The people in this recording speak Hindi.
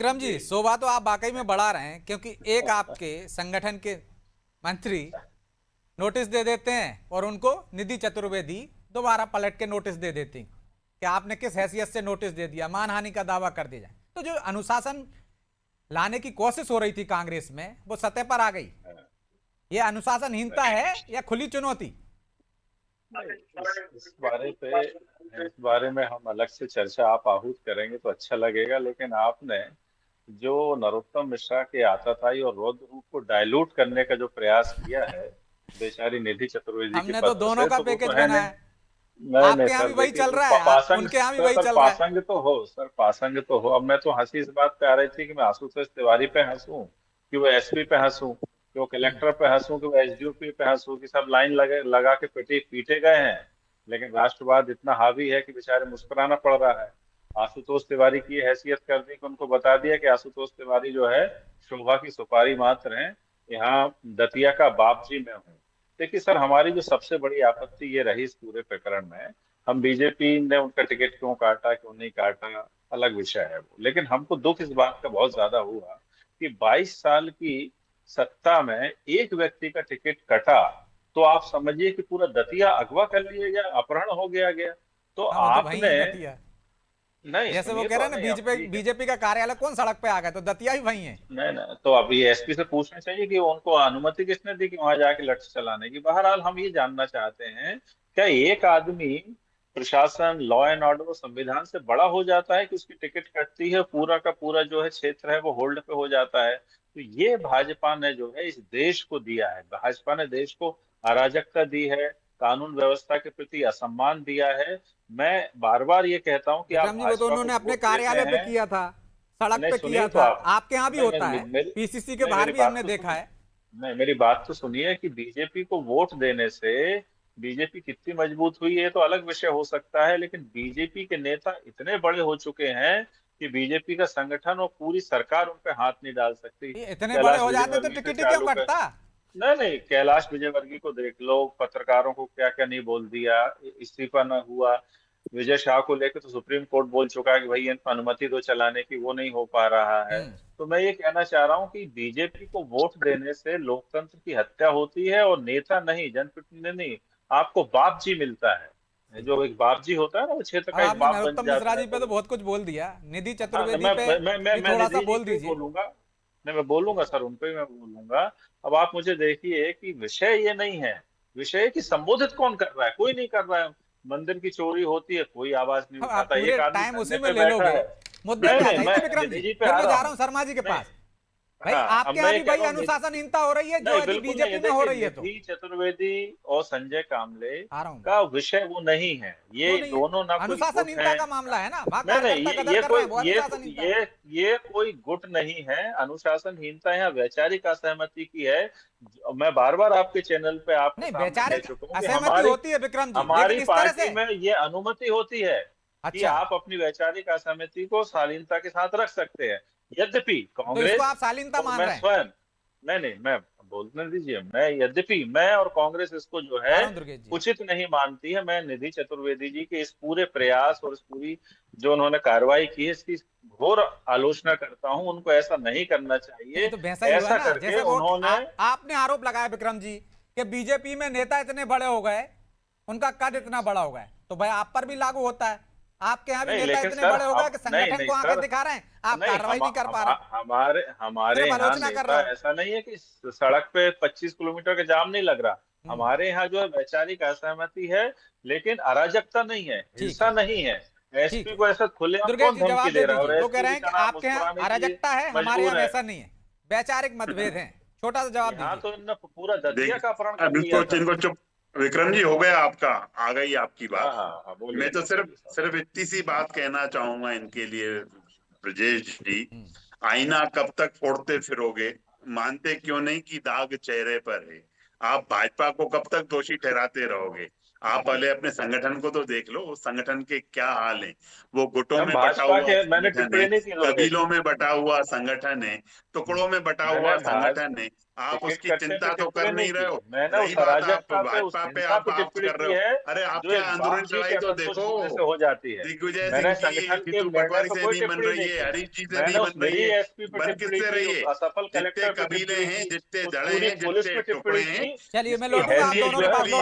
विक्रम जी, जी। शोभा तो आप वाकई में बढ़ा रहे हैं, क्योंकि एक आपके संगठन के मंत्री नोटिस दे देते हैं और उनको निधि चतुर्वेदी दोबारा पलट के नोटिस दे देती हैं कि आपने किस हैसियत से नोटिस दे दिया, मानहानि का दावा कर दिया जाए। तो जो अनुशासन लाने की कोशिश हो रही थी कांग्रेस में, वो सतह पर आ गई। ये अनुशासनहीनता है या खुली चुनौती? इस बारे में हम अलग से चर्चा आप आहूत करेंगे तो अच्छा लगेगा, लेकिन आपने जो नरोत्तम मिश्रा के आताताई और रौद्र रूप को डाइल्यूट करने का जो प्रयास किया है बेचारी निधि चतुर्वेदी के हमने तो पत्र दोनों से, का तो वो तो पैकेज है बनाया नहीं। है। नहीं नहीं आपके यहां भी सर, वही देखिए चल तो रहा है, पासांग उनके यहां भी वही सर, चल रहा है। पासांग तो हो सर, पासांग तो हो। अब मैं तो हंसी इस बात पे आ रही थी कि मैं आशुतोष तिवारी पे हंसूं, कि वो एसपी पे हंसूं, कि वो कलेक्टर पे हंसूं, कि वो एसडीओपी पे हंसूं, कि सब लाइन लगे लगा के पीटे पीटे गए हैं। लेकिन राष्ट्रवाद इतना हावी है कि बेचारे मुस्कुराना पड़ रहा है। आशुतोष तिवारी की ये हैसियत कर दी कि उनको बता दिया कि आशुतोष तिवारी जो है शोभा की सुपारी मात्र है, यहाँ दतिया का बाप जी मैं हूँ। देखिए सर, हमारी जो सबसे बड़ी आपत्ति ये रही इस पूरे प्रकरण में, हम बीजेपी ने उनका टिकट क्यों काटा क्यों नहीं काटा अलग विषय है वो, लेकिन हमको दुख इस बात का बहुत ज्यादा हुआ कि 22 साल की सत्ता में एक व्यक्ति का टिकट कटा, तो आप समझिए कि पूरा दतिया अगवा कर लिया गया, अपहरण हो गया। तो हाँ, वो तो वही आपने, है दतिया। नहीं जैसे वो सुनिए कह तो, रहे हैं ना, नहीं अब बीजेपी ठीक है। बीजेपी का कार्यालय कौन सड़क पे आ गया, तो दतिया ही वही है। नहीं नहीं, तो अब ये एसपी से पूछना चाहिए कि उनको अनुमति किसने दी कि वहां जाके लठ चलाने की। बहरहाल हम ये जानना चाहते हैं, क्या एक आदमी प्रशासन, लॉ एंड ऑर्डर और संविधान से बड़ा हो जाता है कि उसकी टिकट कटती है, पूरा का पूरा जो है क्षेत्र है वो होल्ड पे हो जाता है? तो ये भाजपा ने जो है इस देश को दिया है, भाजपा ने देश को अराजकता दी है, कानून व्यवस्था के प्रति असम्मान दिया है। मैं बार बार ये कहता हूँ कि आप विक्रम जी, वो तो भाजपा को उन्होंने अपने वोट देते कार्यालय पे हैं। किया था, सड़क नहीं पे सुनिए किया तो था। आप, आपके यहाँ भी नहीं होता नहीं है, मेरी पीसीसी के नहीं बाहर मेरी भी बात हमने तो देखा सुनिए। है। नहीं, मेरी बात तो सुनिए कि बीजेपी को वोट देने से बीजेपी कितनी मजबूत हुई है, ये तो अलग विषय हो सकता है, लेकिन बीजेपी के नेता इतने बड़े हो चुके हैं कि बीजेपी का संगठन और पूरी सरकार उन पे हाथ नहीं डाल सकती। ये इतने बड़े कैलाश हो जाते तो विजयवर्गीय से टिकट ही क्यों चालू कर, कटता? नहीं नहीं, कैलाश विजयवर्गीय को देख लो, पत्रकारों को क्या क्या नहीं बोल दिया, इस्तीफा न हुआ। विजय शाह को लेकर तो सुप्रीम कोर्ट बोल चुका है कि भाई इनको अनुमति दो चलाने की, वो नहीं हो पा रहा है। हम्म। तो मैं ये कहना चाह रहा हूँ कि बीजेपी को वोट देने से लोकतंत्र की हत्या होती है, और नेता नहीं, जनप्रतिनिधि नहीं, आपको बाप जी मिलता है। ठीक है। जो एक बाप जी होता है ना, वो क्षेत्र अब का एक आपने बाप बन नरोत्तम मिश्रा जाता है। जी पे तो तो बहुत कुछ बोल दिया, निधि हाँ, चतुर्वेदी पे भी मैं थोड़ा सा निधि जी बोल पे ही दीजिए। बोलूंगा। नहीं, मैं बोलूंगा सर, उन पे ही मैं बोलूंगा। अब आप मुझे देखिए कि विषय ये नहीं है, विषय है कि संबोधित कौन कर रहा है, कोई नहीं कर रहा है। मंदिर की चोरी होती है, कोई आवाज नहीं अब आप उठाता, पूरे एक आदमी टाइम धरने उसी में पे ले बैठा लोगे। है। मुद्दे नहीं पे आ नहीं, जाइए मैं ना विक्रम जी, निधि जी पे फिर आ मैं रहा जा रहा हूँ। हूँ शर्मा जी के नहीं, पास। भाई, हाँ, अब आपके मैं यहाँ ये भी कह वही रहा हूँ अनुशासनहीनता हो रही है जो नहीं, यदि बिल्कुल नहीं। बीजेपी ये में हो देखिए, रही है तो। निधि चतुर्वेदी और संजय कामले आ रहा हूँ मैं। का विषय वो नहीं है, क्यों ये नहीं है? दोनों ना कोई गुट अनुशासनहीनता हैं। का मामला है ना, वहां नहीं नहीं, कार्यकर्ता कदर ये कर रहे कोई हैं, वो अनुशासनहीनता है। ये कोई गुट नहीं है। अनुशासनहीनता यहाँ वैचारिक असहमति की है। मैं बार बार आपके चैनल पे आपके नहीं, सामने कह वैचारिक चुका हूँ कि असहमति हमारी होती है विक्रम जी, लेकिन हमारी इस तरह पार्टी से। में ये अनुमति होती है कि अच्छा, आप अपनी वैचारिक असहमति को शालीनता के साथ रख सकते हैं। यद्यपि तो इसको कांग्रेस आप शालीनता और मान मैं रहे हैं? स्वयं, नहीं नहीं, मैं बोलने दीजिए, मैं यद्यपि मैं और कांग्रेस इसको जो है आ रहा हूँ दुर्गेश जी। उचित नहीं मानती है। मैं निधि चतुर्वेदी जी के इस पूरे प्रयास और इस पूरी जो उन्होंने कार्रवाई की है, इसकी घोर आलोचना करता हूं। उनको ऐसा नहीं करना तो ये चाहिए। तो वैसा ही हुआ ऐसा ना, करके जैसे वो उन्होंने, आपने आरोप लगाया विक्रम जी कि बीजेपी में नेता इतने बड़े हो गए, उनका कद इतना बड़ा हो गया, तो भाई आप पर भी लागू होता है। आपके यहाँ भी नहीं नेता लेकिन इतने सर बड़े हो गए हम, कि नहीं संगठन नहीं को आंखें सर, दिखा रहे हैं, आप नहीं कार्रवाई नहीं कर पा रहे, हमारे सिर्फ यहाँ आलोचना कर नेता रहे हैं। ऐसा नहीं है कि सड़क पे 25 किलोमीटर का जाम नहीं लग रहा। हम्म। हमारे यहाँ जो है वैचारिक असहमति है, लेकिन अराजकता नहीं है, ठीक हिंसा है। नहीं है। ठीक एसपी है, को ऐसा खुलेआम दुर्गेश कौन जी धमकी जवाब दे दे रहा है, और दीजिए। वो कह एसपी रहे हैं कि बेचारा आपके यहाँ मुस्कुराने के लिए अराजकता है, हमारे यहाँ मजबूर है। वैसा नहीं है, वैचारिक मतभेद है। छोटा सा जवाब यहाँ दीजिए। तो इन्होंने पूरा दतिया देख, का अपहरण कर अब लिया था। इनको चुप। विक्रम जी, हो गया आपका, आ गई आपकी हाँ बात। हाँ हाँ, बोलिए मैं तो सिर्फ बोलिए साहब। सिर्फ इतनी सी बात कहना चाहूंगा इनके लिए, ब्रजेश जी। हम्म। आईना कब तक फोड़ते फिरोगे? मानते क्यों नहीं कि दाग चेहरे पर है? आप भाजपा को कब तक दोषी ठहराते रहोगे? आप पहले अपने संगठन को तो देख लो, उस संगठन के क्या हाल है। वो गुटों हम में बटा भाजपा हुआ के, मैंने संगठन है, टिप्पणी नहीं की लोकेश कबीलों जी। में बटा हुआ संगठन है, टुकड़ों में बटा मैंने हुआ भाज संगठन है। आप टिकट उसकी कटने पे चिंता तो टिप्पणी कर नहीं नहीं रहे की, हो। मैंने रही उस बात आप अराजकता पे, उस भाजपा पे, हिंसा आप पे बात टिप्पणी कर रहे की हो। है अरे जो आपके इस आंदोलन बाप जी के लड़ाई तो असंतुष्ट देखो, होने से हो जाती है। दिग्विजय मैंने सिंह की संगठन के खितू निर्णय पटवारी पे से कोई नहीं बन टिप्पणी रही नहीं है, की। हरीश जी से नहीं मैंने उस बन रही निरी है। एसपी पे बन टिप्पणी किससे की, रही उस है? असफल जितने कलेक्टर पे कबीले टिप्पणी हैं, की, जितने उस जड़े पूरी हैं, पुलिस जितने पे टिप्पणी टुकड़े हैं, की, चलिए मैं जिसकी लौटूंगा आप हैसियत दोनों जो के है पास।